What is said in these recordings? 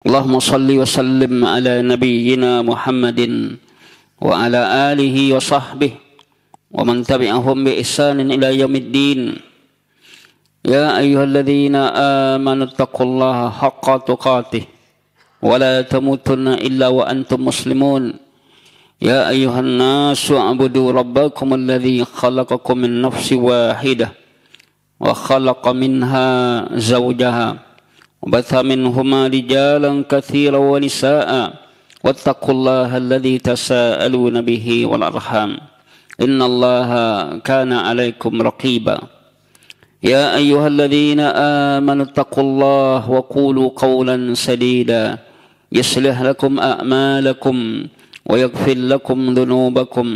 Allahumma salli wa sallim ala nabiyyina Muhammadin wa ala alihi wa sahbihi wa man tabi'ahum bi ihsanin ila yaumiddin. Ya ayyuhalladzina amanu taqullaha haqqa tuqatih wa la tamutunna illa wa antum muslimun. Ya ayyuhan nasu a'budu rabbakum alladzi khalaqakum min nafsin wahidah wa khalaqa minha zawjaha وبث منهما رجالا كثيرا ونساء واتقوا الله الذي تساءلون به والأرحام إن الله كان عليكم رقيبا يا أيها الذين آمنوا اتقوا الله وقولوا قولا سديدا يصلح لكم أعمالكم ويغفر لكم ذنوبكم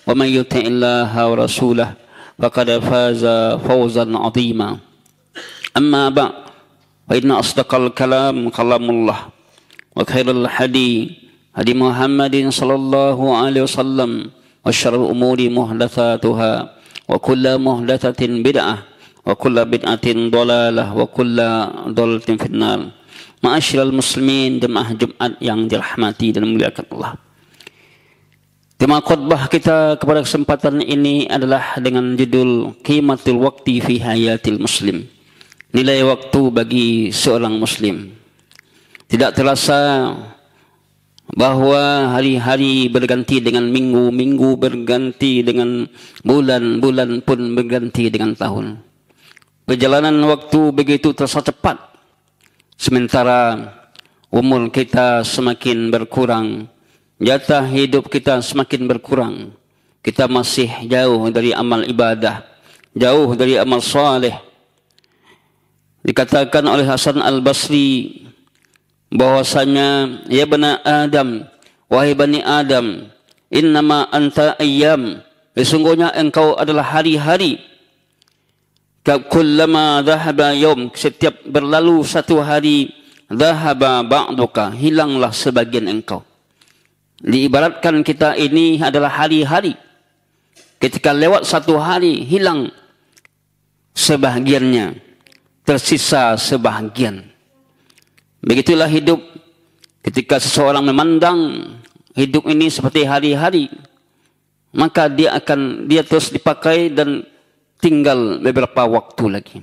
ومن يطع الله ورسوله فقد فاز فوزا عظيما أما بعد فإن أصدق الكلام كلام الله وخير الهدي هدي محمد صلى الله عليه وسلم وشر الأمور محدثاتها وكل محدثة بدعة وكل بدعة ضلالة وكل ضلالة في النار. Ma'asyiral muslimin, jemaah Jumat yang dirahmati dan dimuliakan Allah. Tema khutbah kita kepada kesempatan ini adalah dengan judul Qimatul Waqti fi Hayatil Muslim. Nilai waktu bagi seorang muslim. Tidak terasa bahawa hari-hari berganti dengan minggu, minggu berganti dengan bulan, bulan pun berganti dengan tahun. Perjalanan waktu begitu terasa cepat. Sementara umur kita semakin berkurang, jatah hidup kita semakin berkurang. Kita masih jauh dari amal ibadah, jauh dari amal saleh. Dikatakan oleh Hasan Al-Basri bahwasanya, ya bani Adam, wahai bani Adam, innama anta ayyam, sesungguhnya engkau adalah hari-hari. Kullama dhahaba yawm, setiap berlalu satu hari, dhahaba ba'duka, hilanglah sebagian engkau. Diibaratkan kita ini adalah hari-hari. Ketika lewat satu hari, hilang sebahagiannya, tersisa sebahagian. Begitulah hidup. Ketika seseorang memandang hidup ini seperti hari-hari, maka dia terus dipakai dan tinggal beberapa waktu lagi.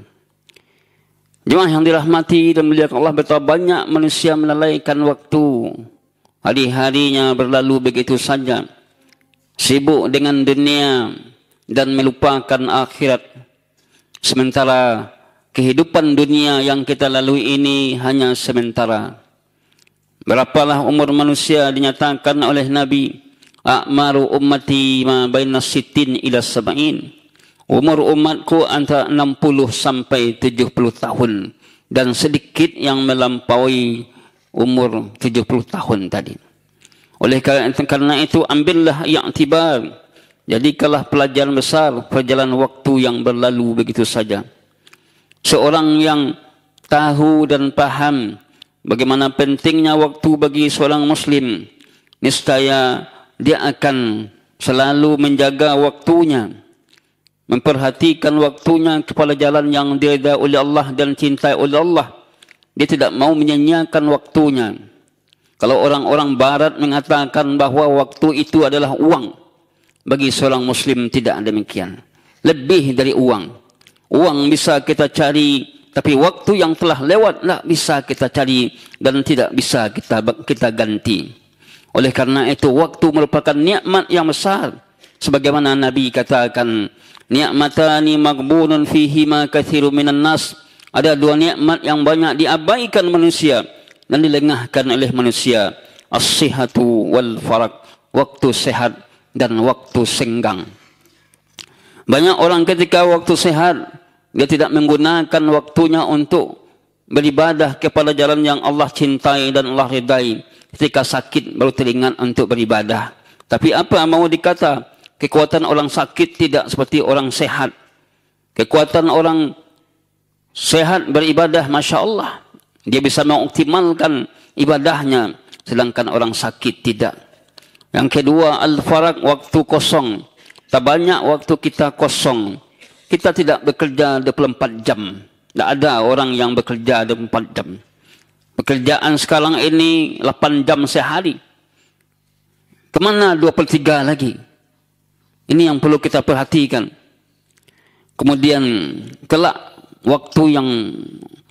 Jemaah yang dirahmati dan dimuliakan Allah, betapa banyak manusia melalaikan waktu. Hari-harinya berlalu begitu saja, sibuk dengan dunia dan melupakan akhirat. Sementara kehidupan dunia yang kita lalui ini hanya sementara. Berapalah umur manusia dinyatakan oleh Nabi, a'maru ummati ma baina sittin ila sab'in. Umur umatku antara 60 sampai 70 tahun, dan sedikit yang melampaui umur 70 tahun tadi. Oleh karena itu, ambillah i'tibar, jadikanlah pelajaran besar perjalanan waktu yang berlalu begitu saja. Seorang yang tahu dan paham bagaimana pentingnya waktu bagi seorang muslim, niscaya dia akan selalu menjaga waktunya, memperhatikan waktunya kepada jalan yang diridai oleh Allah dan cintai oleh Allah. Dia tidak mau menyanyiakan waktunya. Kalau orang-orang barat mengatakan bahawa waktu itu adalah uang, bagi seorang muslim tidak demikian. Lebih dari uang. Uang bisa kita cari, tapi waktu yang telah lewat tak bisa kita cari dan tidak bisa kita ganti. Oleh karena itu, waktu merupakan nikmat yang besar. Sebagaimana Nabi katakan, ni'matani maghbunun fihima katsirun minan nas. Ada dua nikmat yang banyak diabaikan manusia dan dilengahkan oleh manusia. As-sihhatu wal farag, waktu sehat dan waktu senggang. Banyak orang ketika waktu sehat, dia tidak menggunakan waktunya untuk beribadah kepada jalan yang Allah cintai dan Allah ridai. Ketika sakit baru teringat untuk beribadah. Tapi apa mau dikata? Kekuatan orang sakit tidak seperti orang sehat. Kekuatan orang sehat beribadah, Masya Allah, dia bisa mengoptimalkan ibadahnya, sedangkan orang sakit tidak. Yang kedua, al-farag, waktu kosong. Tak banyak waktu kita kosong. Kita tidak bekerja 24 jam. Tak ada orang yang bekerja 24 jam. Pekerjaan sekarang ini 8 jam sehari. Kemana 2/3 lagi? Ini yang perlu kita perhatikan. Kemudian kelak waktu yang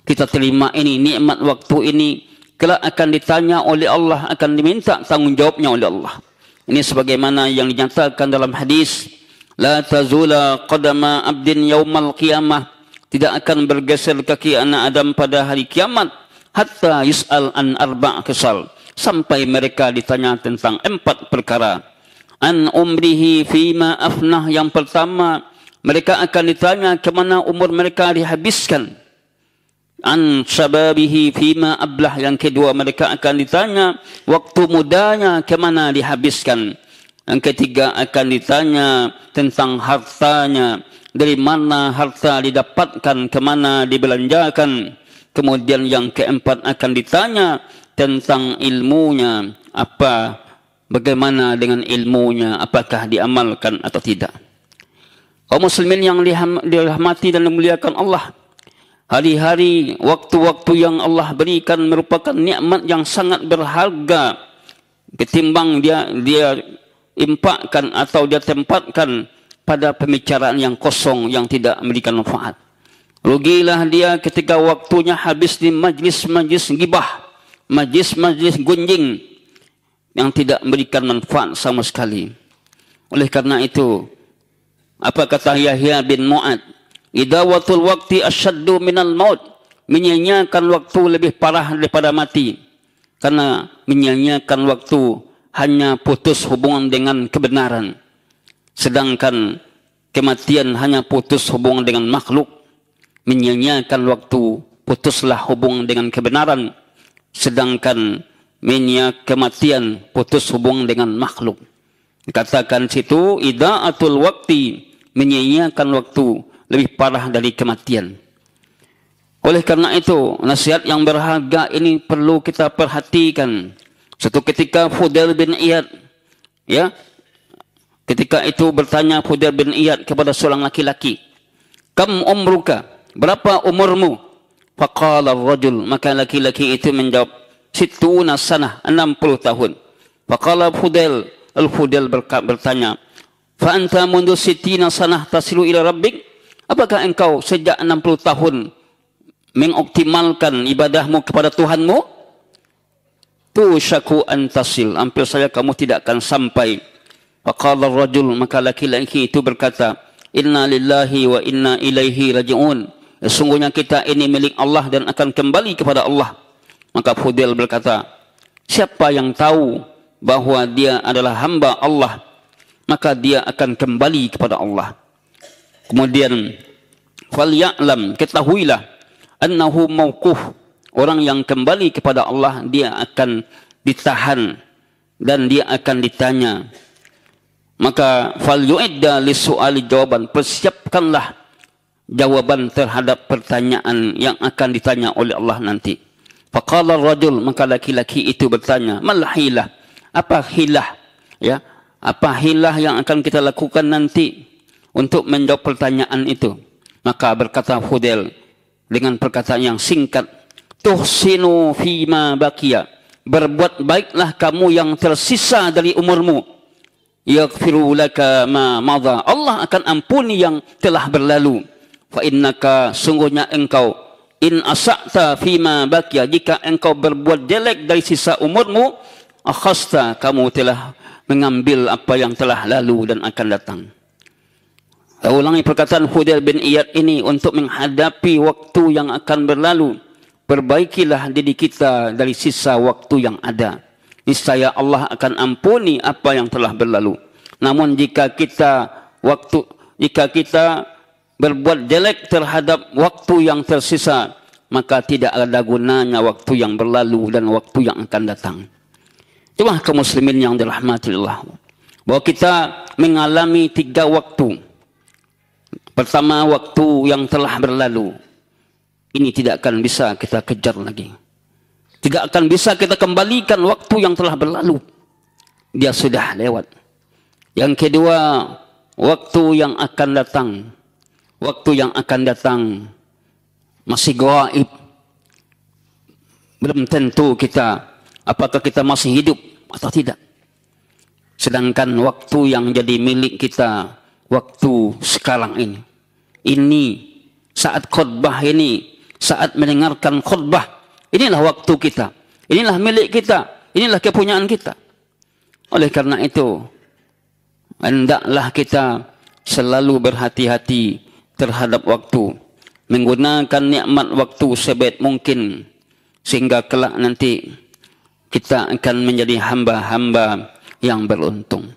kita terima ini, nikmat waktu ini, kelak akan ditanya oleh Allah, akan diminta tanggungjawabnya oleh Allah. Ini sebagaimana yang dinyatakan dalam hadis, la tazula qadama abdin yaumal qiyamah, tidak akan bergeser kaki anak Adam pada hari kiamat, hatta yus'al an arba' kisal, sampai mereka ditanya tentang 4 perkara. An umrihi fima afnah, yang pertama mereka akan ditanya kemana umur mereka dihabiskan. An syababihi fima ablah, yang kedua mereka akan ditanya waktu mudanya kemana dihabiskan. Yang ketiga akan ditanya tentang hartanya, dari mana harta didapatkan, kemana dibelanjakan. Kemudian yang keempat akan ditanya tentang ilmunya, bagaimana dengan ilmunya, apakah diamalkan atau tidak. Kaum muslimin yang dirahmati dan dimuliakan Allah, hari-hari, waktu-waktu yang Allah berikan merupakan nikmat yang sangat berharga ketimbang dia impakkan atau dia tempatkan pada pembicaraan yang kosong yang tidak memberikan manfaat. Rugilah dia ketika waktunya habis di majlis-majlis gibah, majlis-majlis gunjing yang tidak memberikan manfaat sama sekali. Oleh karena itu, apa kata Yahya bin Mu'ad? Idawatul waqti asyaddu minal maut. Menyia-nyiakan waktu lebih parah daripada mati. Karena menyia-nyiakan waktu hanya putus hubungan dengan kebenaran. Sedangkan kematian hanya putus hubungan dengan makhluk. Menyia-nyiakan waktu, putuslah hubungan dengan kebenaran. Sedangkan kematian putus hubungan dengan makhluk. Dikatakan situ, idaatul waqti, menyia-nyiakan waktu lebih parah dari kematian. Oleh karena itu, nasihat yang berharga ini perlu kita perhatikan. Suatu ketika Fudail bin Iyad, ketika itu bertanya Fudail bin Iyad kepada seorang laki-laki, kam umruka, berapa umurmu? Faqala ar-rajul, maka laki-laki itu menjawab, situna sanah, 60 tahun. Faqala Fudail, Al-Fudail bertanya, fa anta mundu sitina sanah tasilu ila rabbik, apakah engkau sejak 60 tahun mengoptimalkan ibadahmu kepada Tuhanmu? Tusyaku antasil, hampir saja kamu tidak akan sampai. Faqala ar-rajul, maka laki-laki itu berkata, inna lillahi wa inna ilaihi raji'un, sesungguhnya kita ini milik Allah dan akan kembali kepada Allah. Maka Fudail berkata, siapa yang tahu bahwa dia adalah hamba Allah, maka dia akan kembali kepada Allah. Kemudian falya'lam, ketahuilah, annahu mauquf, orang yang kembali kepada Allah dia akan ditahan dan dia akan ditanya. Maka falyu'idda lisu'ali jawaban, persiapkanlah jawaban terhadap pertanyaan yang akan ditanya oleh Allah nanti. Faqala ar-rajul, maka laki-laki itu bertanya, mal hilah, apa hilah? Apa hilah yang akan kita lakukan nanti untuk menjawab pertanyaan itu? Maka berkata Fudail dengan perkataan yang singkat, tuhsinu fima baqiya, berbuat baiklah kamu yang tersisa dari umurmu. Yaghfiru laka ma madha, Allah akan ampuni yang telah berlalu. Fa innaka, sungguhnya engkau, in asa'ta fima baqiya, jika engkau berbuat jelek dari sisa umurmu, akhasta, kamu telah mengambil apa yang telah lalu dan akan datang. Saya ulangi perkataan Fudail bin Iyad ini untuk menghadapi waktu yang akan berlalu. Perbaikilah diri kita dari sisa waktu yang ada. Niscaya Allah akan ampuni apa yang telah berlalu. Namun jika kita berbuat jelek terhadap waktu yang tersisa, maka tidak ada gunanya waktu yang berlalu dan waktu yang akan datang. Itulah kaum muslimin yang dirahmati Allah, bahwa kita mengalami 3 waktu. Pertama, waktu yang telah berlalu. Ini tidak akan bisa kita kejar lagi. Tidak akan bisa kita kembalikan waktu yang telah berlalu. Dia sudah lewat. Yang kedua, waktu yang akan datang. Waktu yang akan datang masih gaib. belum tentu apakah kita masih hidup atau tidak. Sedangkan waktu yang jadi milik kita, waktu sekarang ini. Ini saat khutbah ini, saat mendengarkan khutbah, inilah waktu kita. Inilah milik kita. Inilah kepunyaan kita. Oleh karena itu, hendaklah kita selalu berhati-hati terhadap waktu. Menggunakan nikmat waktu sebaik mungkin. Sehingga kelak nanti kita akan menjadi hamba-hamba yang beruntung.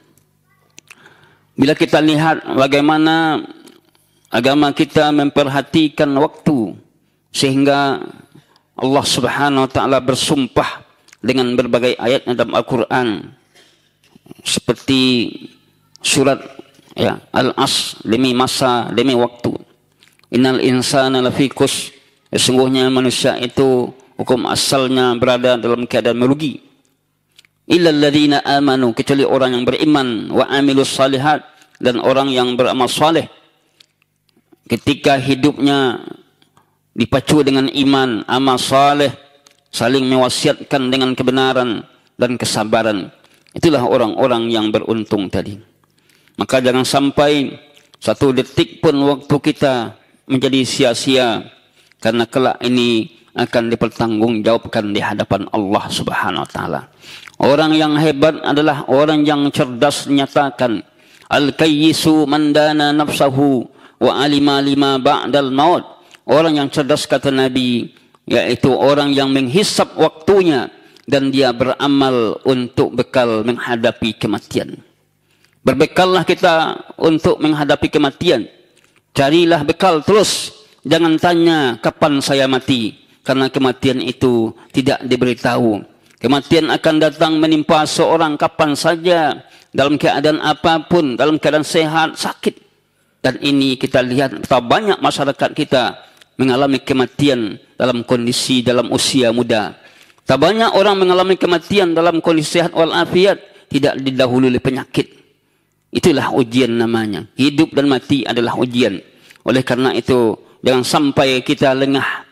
Bila kita lihat bagaimana agama kita memperhatikan waktu, sehingga Allah Subhanahu wa taala bersumpah dengan berbagai ayat dalam Al-Quran, seperti surat Al-Asr, demi masa, demi waktu. Innal insana lafi khusr, sesungguhnya manusia itu hukum asalnya berada dalam keadaan merugi. Illal ladzina amanu, kecuali orang yang beriman, wa amilus salihat, dan orang yang beramal saleh. Ketika hidupnya dipacu dengan iman, amal saleh, saling mewasiatkan dengan kebenaran dan kesabaran. Itulah orang-orang yang beruntung tadi. Maka jangan sampai satu detik pun waktu kita menjadi sia-sia, karena kelak ini akan dipertanggungjawabkan di hadapan Allah Subhanahu wa taala. Orang yang hebat adalah orang yang cerdas menyatakan, al-kayyisu man dana nafsahu wa alima lima ba'dal maut. Orang yang cerdas, kata Nabi, yaitu orang yang menghisap waktunya dan dia beramal untuk bekal menghadapi kematian. Berbekallah kita untuk menghadapi kematian. Carilah bekal terus. Jangan tanya kapan saya mati, karena kematian itu tidak diberitahu. Kematian akan datang menimpa seorang kapan saja, dalam keadaan apapun, dalam keadaan sehat, sakit. Dan ini kita lihat betapa banyak masyarakat kita mengalami kematian dalam kondisi, dalam usia muda. Tak banyak orang mengalami kematian dalam kondisi sehat walafiat, tidak didahului oleh penyakit. Itulah ujian namanya. Hidup dan mati adalah ujian. Oleh karena itu, jangan sampai kita lengah.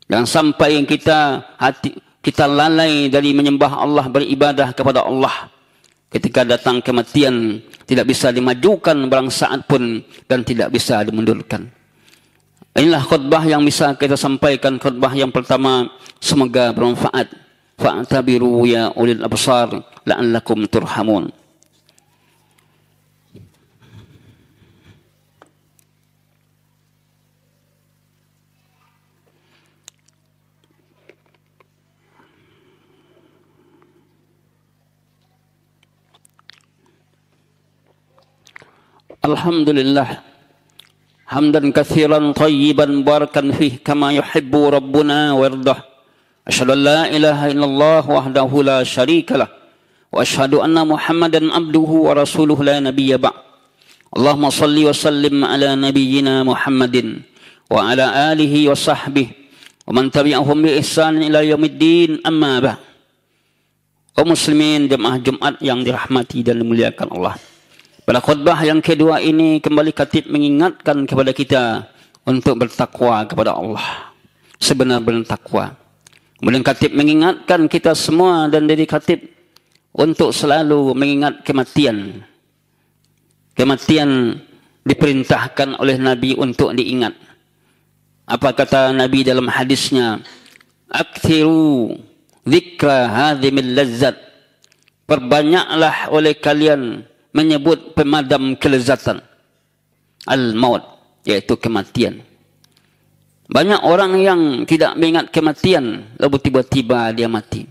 Jangan sampai kita lalai dari menyembah Allah, beribadah kepada Allah. Ketika datang kematian, tidak bisa dimajukan barang saat pun, dan tidak bisa dimundurkan. Inilah khutbah yang bisa kita sampaikan, khutbah yang pertama. Semoga bermanfaat. Fa'tabiru ya ulil absar la'allakum turhamun. Alhamdulillah hamdan katsiran tayyiban barakan fih kama yuhibbu rabbuna wa yardah. Asyhadu an la ilaha illallah wahdahu la syarikalah wa asyhadu anna Muhammadan abduhu wa rasuluhu la nabiyya ba'd. Allahumma salli wa sallim ala nabiyyina Muhammadin wa ala alihi wa sahbihi wa man tabi'ahum bi ihsan ila yaumiddin, amma ba'd. Kaum muslimin jemaah Jumat yang dirahmati dan dimuliakan Allah. Pada khutbah yang kedua ini, kembali khatib mengingatkan kepada kita untuk bertakwa kepada Allah, sebenar-benar takwa. Kemudian khatib mengingatkan kita semua dan diri khatib untuk selalu mengingat kematian. Kematian diperintahkan oleh Nabi untuk diingat. Apa kata Nabi dalam hadisnya? Aktsiru dzikra hadzimil lazzat. Perbanyaklah oleh kalian menyebut pemadam kelezatan, al-maut, yaitu kematian. Banyak orang yang tidak mengingat kematian, lalu tiba-tiba dia mati.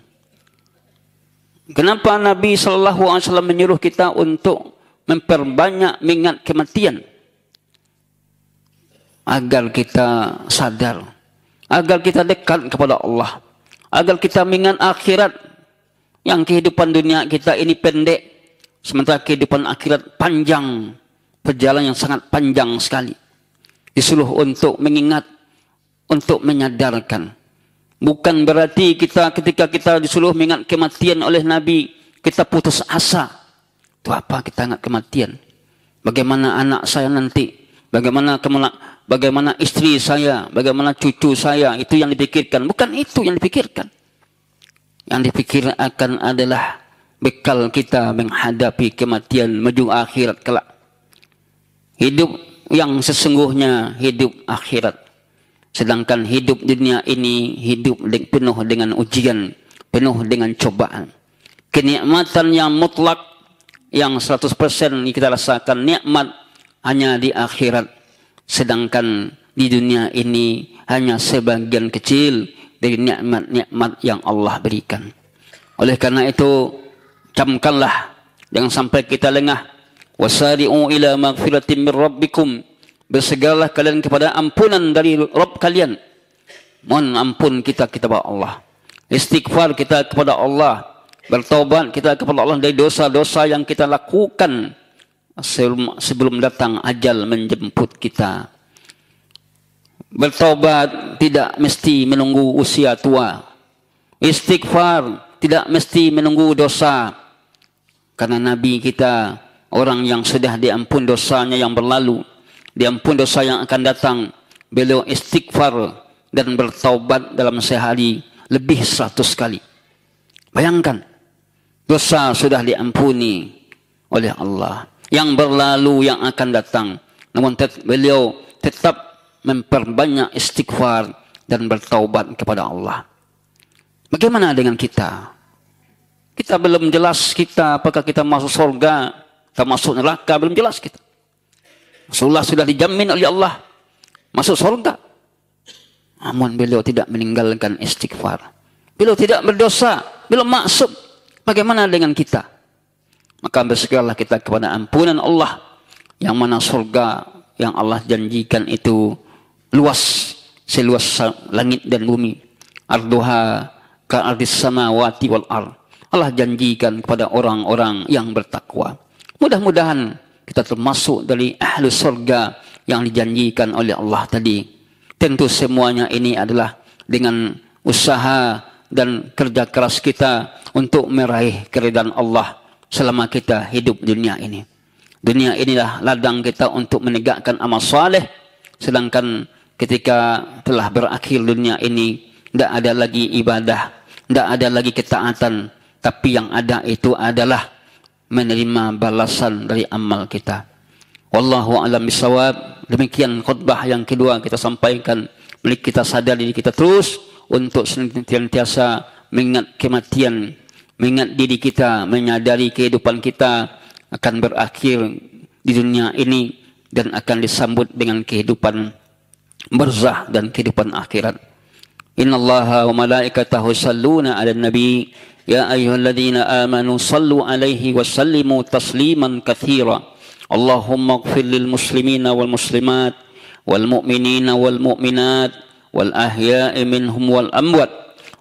Kenapa Nabi SAW menyuruh kita untuk memperbanyak mengingat kematian? Agar kita sadar, agar kita dekat kepada Allah, agar kita mengingat akhirat, yang kehidupan dunia kita ini pendek, sementara kehidupan akhirat panjang, perjalanan yang sangat panjang sekali. Disuruh untuk mengingat, untuk menyadarkan. Bukan berarti kita ketika kita disuruh mengingat kematian oleh Nabi, kita putus asa. Itu apa kita ingat kematian? Bagaimana anak saya nanti? Bagaimana istri saya? Bagaimana cucu saya? Itu yang dipikirkan. Bukan itu yang dipikirkan. Yang dipikirkan adalah bekal kita menghadapi kematian menuju akhirat kelak. Hidup yang sesungguhnya hidup akhirat. Sedangkan hidup dunia ini hidup penuh dengan ujian, penuh dengan cobaan. Kenikmatan yang mutlak, yang 100% kita rasakan nikmat hanya di akhirat. Sedangkan di dunia ini hanya sebagian kecil dari nikmat-nikmat yang Allah berikan. Oleh karena itu, camkanlah, jangan sampai kita lengah. Wasari'u ila maghfiratin min rabbikum. Bersegeralah kalian kepada ampunan dari Rabb kalian. Mohon ampun kita kepada Allah. Istighfar kita kepada Allah. Bertaubat kita kepada Allah dari dosa-dosa yang kita lakukan sebelum datang ajal menjemput kita. Bertaubat tidak mesti menunggu usia tua. Istighfar tidak mesti menunggu dosa. Karena Nabi kita orang yang sudah diampun dosanya yang berlalu, diampun dosa yang akan datang. Beliau istighfar dan bertaubat dalam sehari lebih 100 kali. Bayangkan, dosa sudah diampuni oleh Allah. Yang berlalu, yang akan datang. Namun beliau tetap memperbanyak istighfar dan bertaubat kepada Allah. Bagaimana dengan kita? Kita belum jelas kita apakah kita masuk surga atau masuk neraka, belum jelas kita. Rasulullah sudah dijamin oleh Allah masuk surga. Namun beliau tidak meninggalkan istighfar. Beliau tidak berdosa, belum maksum. Bagaimana dengan kita? Maka bersegeralah kita kepada ampunan Allah, yang mana surga yang Allah janjikan itu luas, seluas langit dan bumi. Arduha ka'ardis samawati wal ard. Allah janjikan kepada orang-orang yang bertakwa. Mudah-mudahan kita termasuk dari ahli surga yang dijanjikan oleh Allah tadi. Tentu semuanya ini adalah dengan usaha dan kerja keras kita untuk meraih keridhaan Allah selama kita hidup dunia ini. Dunia inilah ladang kita untuk menegakkan amal saleh. Sedangkan ketika telah berakhir dunia ini, tidak ada lagi ibadah, tidak ada lagi ketaatan, tapi yang ada itu adalah menerima balasan dari amal kita. Wallahu a'lam bishawab. Demikian khutbah yang kedua kita sampaikan. Mari kita sadar diri kita terus untuk senantiasa mengingat kematian, mengingat diri kita, menyadari kehidupan kita akan berakhir di dunia ini dan akan disambut dengan kehidupan barzah dan kehidupan akhirat. Innallaha wa malaikatahu yusalluna 'alan nabi ya ayyuhalladzina amanu sallu 'alaihi wa sallimu tasliman katsira. Allahumma ighfir lil muslimina wal muslimat wal mu'minina wal mu'minat wal ahya'i minhum wal amwat.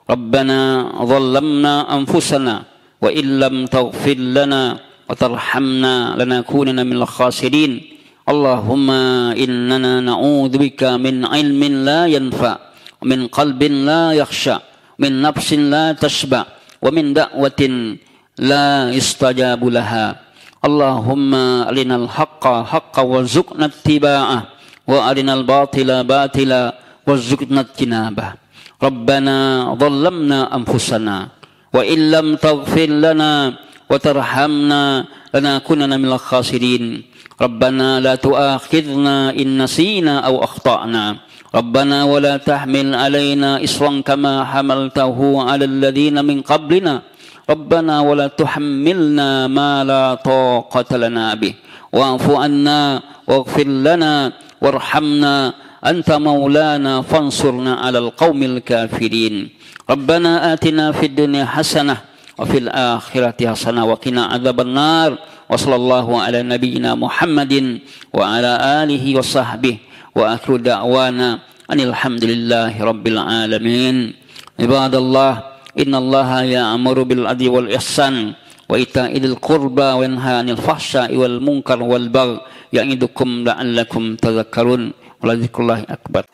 Rabbana dhallamna anfusana wa illam taghfir lana wa tarhamna lanakunanna minal khasirin. Allahumma innana na'udzubika min ilmin la yanfa' min qalbin la yakhsha min nafsin la tashba wa min da'watin la yustajabu laha. Allahumma arinal haqqa haqqa warzuqna ittiba'ah wa arinal batila batila warzuqna ijtinabah. Rabbana dhallamna anfusana wa illam taghfir lana wa tarhamna lanakunanna minal khasirin. Rabbana la tu'akhidhna in nasina aw akhta'na. Rabbana wa la tahmil alaina isran kama hamaltahu 'alal ladzina min qablina. Rabbana wa la tuhammilna ma la taqata lana bih. Wa'fu 'anna waghfir lana warhamna anta maulana fansurna 'alal qaumil kafirin. Rabbana atina fid dunya hasanah wa fil akhirati hasanah wa qina adzabannar. Wa sallallahu ala nabiyyina Muhammadin wa ala alihi wa sahbihi wa akhiru da'wana anil hamdulillahi rabbil alamin. Ibadallah, innallaha ya'muru bil adli wal ihsan wa ita'il qurba wa yanha 'anil fahsya'i wal munkar wal baghi ya'idukum la'allakum tadhakkarun. Wa la dzikrullahi akbar.